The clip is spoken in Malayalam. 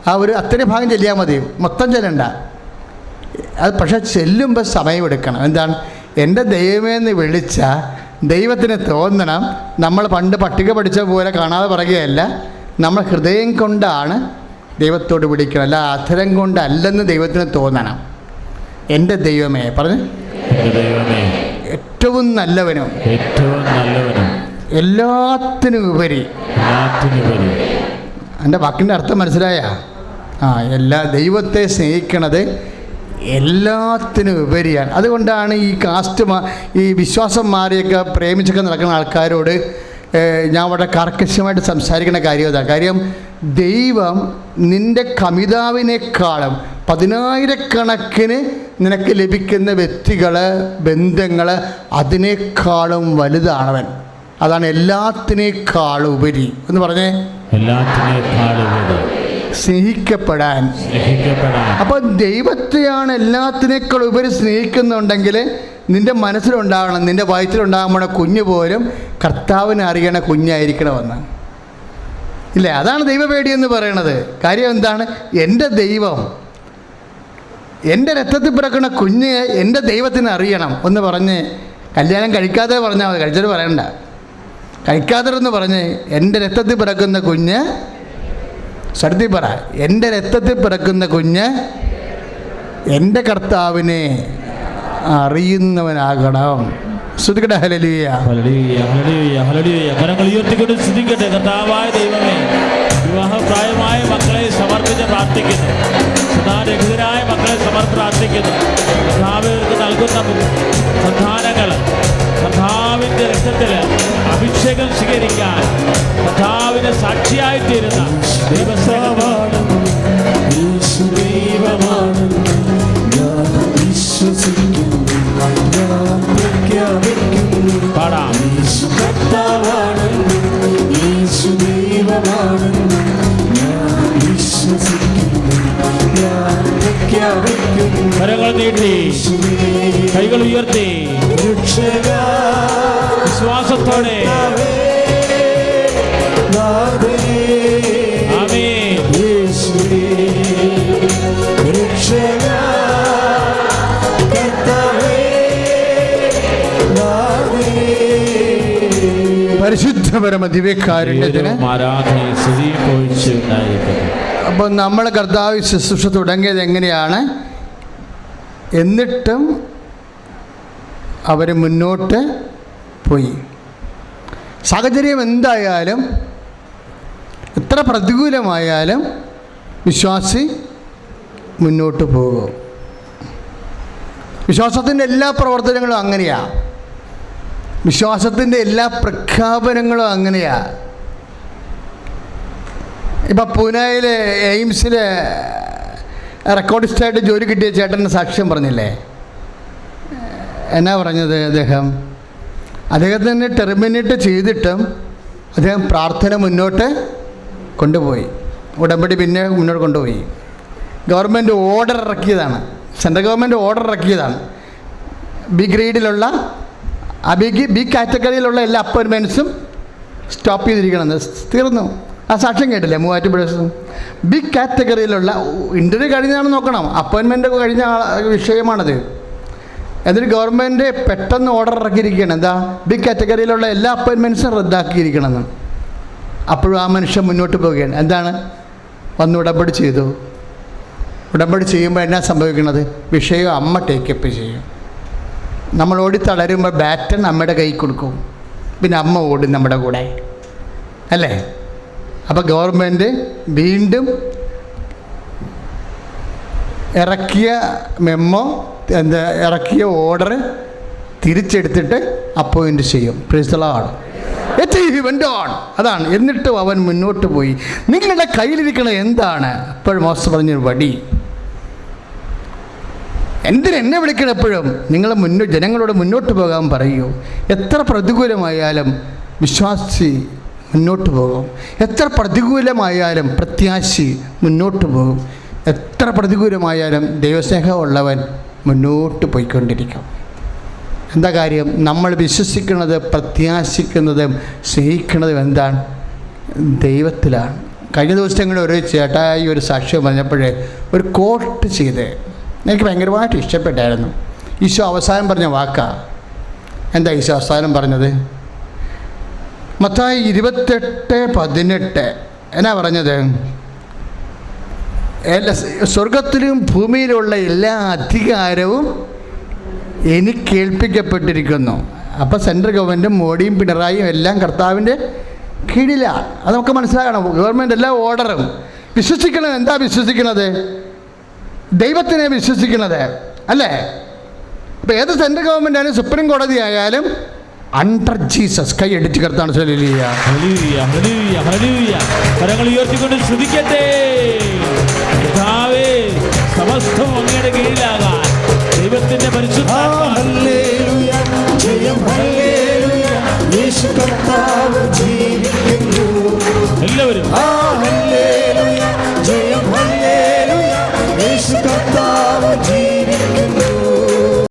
ആ ഒരു അത്രയും ഭാഗം ചെല്ലിയാൽ മതി, മൊത്തം ചെല്ലണ്ട. അത് പക്ഷേ ചെല്ലുമ്പോൾ സമയമെടുക്കണം. എന്താണ്? എൻ്റെ ദൈവമേന്ന് വിളിച്ച ദൈവത്തിന് തോന്നണം. നമ്മൾ പണ്ട് പട്ടിക പഠിച്ച പോലെ കാണാതെ പറയുകയല്ല, നമ്മൾ ഹൃദയം കൊണ്ടാണ് ദൈവത്തോട് വിളിക്കണം, അല്ല അധരം കൊണ്ടല്ലെന്ന് ദൈവത്തിന് തോന്നണം. എൻ്റെ ദൈവമേ പറഞ്ഞ് ഏറ്റവും നല്ലവനും എല്ലാത്തിനും ഉപരി. എൻ്റെ വാക്കിൻ്റെ അർത്ഥം മനസ്സിലായ? ദൈവത്തെ സ്നേഹിക്കണത് എല്ലാത്തിനും ഉപരിയാണ്. അതുകൊണ്ടാണ് ഈ ഈ വിശ്വാസം മാറിയൊക്കെ പ്രേമിച്ചൊക്കെ നടക്കുന്ന ആൾക്കാരോട് ഞാൻ വളരെ കർക്കശമായിട്ട് സംസാരിക്കുന്ന കാര്യം അതാണ്. കാര്യം ദൈവം നിൻ്റെ കമിതാവിനേക്കാളും 10,000 നിനക്ക് ലഭിക്കുന്ന വ്യക്തികൾ, ബന്ധങ്ങൾ അതിനേക്കാളും വലുതാണവൻ. അതാണ് എല്ലാത്തിനേക്കാളും ഉപരി എന്ന് പറഞ്ഞേ. സ്നേഹിക്കപ്പെടാൻ. അപ്പോൾ ദൈവത്തെയാണ് എല്ലാത്തിനേക്കാൾ ഉപരി സ്നേഹിക്കുന്നുണ്ടെങ്കിൽ നിൻ്റെ മനസ്സിലുണ്ടാകണം, നിൻ്റെ വയറ്റിലുണ്ടാകുമ്പോൾ കുഞ്ഞ് പോലും കർത്താവിനെ അറിയണ കുഞ്ഞായിരിക്കണമെന്ന് ഇല്ലേ? അതാണ് ദൈവപേടി എന്ന് പറയണത്. കാര്യം എന്താണ്? എൻ്റെ ദൈവം, എൻ്റെ രക്തത്തിൽ പിറക്കുന്ന കുഞ്ഞ് എൻ്റെ ദൈവത്തിന് അറിയണം എന്ന് പറഞ്ഞ് കല്യാണം കഴിക്കാതെ പറഞ്ഞാൽ മതി, കഴിച്ചിട്ട് പറയണ്ട. കഴിക്കാതെന്ന് പറഞ്ഞ് എൻ്റെ രക്തത്തിൽ പിറക്കുന്ന കുഞ്ഞ്, സത്യം പറ, എൻ്റെ രക്തത്തിൽ പിറക്കുന്ന കുഞ്ഞ് എൻ്റെ കർത്താവിനെ അറിയുന്നവനാകണം. സ്തുതിക്കട്ടെ. Hallelujah, hallelujah, hallelujah, hallelujah. കരങ്ങൾ ഉയർത്തിക്കൊണ്ട് സ്തുതിക്കട്ടെ. കർത്താവായ ദൈവമേ, വിവാഹപ്രായമായ മക്കളെ സമർപ്പിച്ച് പ്രാർത്ഥിക്കുന്നു. സന്താനരഹിതരായ മക്കളെ പ്രാർത്ഥിക്കുന്നു. കർത്താവിற்கு നൽകുന്ന സന്താനങ്ങൾ കർത്താവിൻ്റെ രക്തത്തിൽ അഭിഷേകം സ്വീകരിക്കാൻ കർത്താവിന് സാക്ഷിയായിത്തീരുന്ന ദൈവസേവമാണ്. പാടാം. കരങ്ങൾ നീട്ടി, കൈകൾ ഉയർത്തി, വിശ്വാസത്തോടെ പരിശുദ്ധപരമ ദിവ്യകാരുണ്യത്തിന്. അപ്പം നമ്മൾ കർത്താവ് ശുശ്രൂഷ തുടങ്ങിയത് എങ്ങനെയാണ്? എന്നിട്ടും അവർ മുന്നോട്ട് പോയി. സാഹചര്യം എന്തായാലും, എത്ര പ്രതികൂലമായാലും വിശ്വാസി മുന്നോട്ട് പോകും. വിശ്വാസത്തിൻ്റെ എല്ലാ പ്രവർത്തനങ്ങളും അങ്ങനെയാണ്. വിശ്വാസത്തിൻ്റെ എല്ലാ പ്രഖ്യാപനങ്ങളും അങ്ങനെയാണ്. ഇപ്പം പൂനെയിലെ എയിംസിൽ റെക്കോർഡിസ്റ്റായിട്ട് ജോലി കിട്ടിയ ചേട്ടൻ്റെ സാക്ഷ്യം പറഞ്ഞില്ലേ? എന്നാ പറഞ്ഞത്? അദ്ദേഹത്തിന് ടെർമിനേറ്റ് ചെയ്തിട്ടും അദ്ദേഹം പ്രാർത്ഥന മുന്നോട്ട് കൊണ്ടുപോയി. ഉടമ്പടി പിന്നെ മുന്നോട്ട് കൊണ്ടുപോയി. ഗവൺമെൻറ് ഓർഡർ ഇറക്കിയതാണ്, സെൻട്രൽ ഗവൺമെൻറ് ഓർഡർ ഇറക്കിയതാണ്. ബി ഗ്രേഡിലുള്ള ബി കാറ്റഗറിയിലുള്ള എല്ലാ അപ്പോയിൻമെൻറ്റ്സും സ്റ്റോപ്പ് ചെയ്തിരിക്കണമെന്ന്. തീർന്നു. ആ സാക്ഷ്യം കേട്ടില്ലേ? മൂവാറ്റുപുഴ ബി കാറ്റഗറിയിലുള്ള ഇൻ്റർവ്യൂ കഴിഞ്ഞാണ് നോക്കണം, അപ്പോയിൻമെൻ്റ് കഴിഞ്ഞ വിഷയമാണത്. എന്നിട്ട് ഗവൺമെൻറ് പെട്ടെന്ന് ഓർഡർ ഇറക്കിയിരിക്കുകയാണ്. എന്താ? ബി കാറ്റഗറിയിലുള്ള എല്ലാ അപ്പോയിൻമെൻറ്റ്സും റദ്ദാക്കിയിരിക്കണമെന്ന്. അപ്പോഴും ആ മനുഷ്യൻ മുന്നോട്ട് പോവുകയാണ്. എന്താണ്? വന്ന് ഉടമ്പടി ചെയ്തു. ഉടമ്പടി ചെയ്യുമ്പോൾ എന്നാ സംഭവിക്കുന്നത്? വിഷയം അമ്മ ടേക്കപ്പ് ചെയ്യും. നമ്മൾ ഓടി തളരുമ്പോൾ ബാറ്റൺ അമ്മയുടെ കൈ കൊടുക്കും, പിന്നെ അമ്മ ഓടും നമ്മുടെ കൂടെ, അല്ലേ? അപ്പോൾ ഗവൺമെൻറ് വീണ്ടും ഇറക്കിയ മെമ്മോ, ഇറക്കിയ ഓർഡർ തിരിച്ചെടുത്തിട്ട് അപ്പോയിൻ്റ് ചെയ്യും. Praise the Lord. അതാണ്. എന്നിട്ടും അവൻ മുന്നോട്ട് പോയി. നിങ്ങളുടെ കയ്യിലിരിക്കണ എന്താണ്? അപ്പോൾ മോശം പറഞ്ഞൊരു വടി. എന്നെ വിളിക്കണം എപ്പോഴും? നിങ്ങൾ ജനങ്ങളോട് മുന്നോട്ട് പോകാൻ പറയൂ. എത്ര പ്രതികൂലമായാലും വിശ്വാസി മുന്നോട്ട് പോകും. എത്ര പ്രതികൂലമായാലും പ്രത്യാശി മുന്നോട്ട് പോകും. എത്ര പ്രതികൂലമായാലും ദൈവസ്നേഹമുള്ളവൻ മുന്നോട്ട് പോയിക്കൊണ്ടിരിക്കും. എന്താ കാര്യം? നമ്മൾ വിശ്വസിക്കുന്നത്, പ്രത്യാശിക്കുന്നതും സ്നേഹിക്കുന്നതും എന്താണ്? ദൈവത്തിലാണ്. കഴിഞ്ഞ ദിവസങ്ങളിൽ ഒരു ചേട്ടായി ഒരു സാക്ഷ്യം പറഞ്ഞപ്പോഴേ ഒരു കോട്ട് ചെയ്ത് എനിക്ക് ഭയങ്കരമായിട്ട് ഇഷ്ടപ്പെട്ടായിരുന്നു. ഈശോ അവസാനം പറഞ്ഞ വാക്കാ. എന്താ ഈശോ അവസാനം പറഞ്ഞത്? മത്തായി 28:18 എന്നാ പറഞ്ഞത്? സ്വർഗത്തിലും ഭൂമിയിലുള്ള എല്ലാ അധികാരവും എനിക്ക് ഏൽപ്പിക്കപ്പെട്ടിരിക്കുന്നു. അപ്പോൾ സെൻട്രൽ ഗവൺമെൻറ്റും മോഡിയും പിണറായിയും എല്ലാം കർത്താവിൻ്റെ കീഴിലാണ്. അത് നമുക്ക് മനസ്സിലാക്കണം. ഗവൺമെൻറ് എല്ലാ ഓർഡറും വിശ്വസിക്കണം. എന്താ വിശ്വസിക്കുന്നത്? ദൈവത്തിനെ വിശ്വസിക്കുന്നത് അല്ലേ? അപ്പോൾ ഏത് സെൻട്രൽ ഗവൺമെൻറ് ആയാലും സുപ്രീം കോടതി ആയാലും അണ്ടർ ജീസസ്. കൈ അടിച്ച് കർത്താൻ. കരങ്ങൾ ഉയർത്തിക്കൊണ്ട് ശ്രദ്ധിക്കട്ടെ.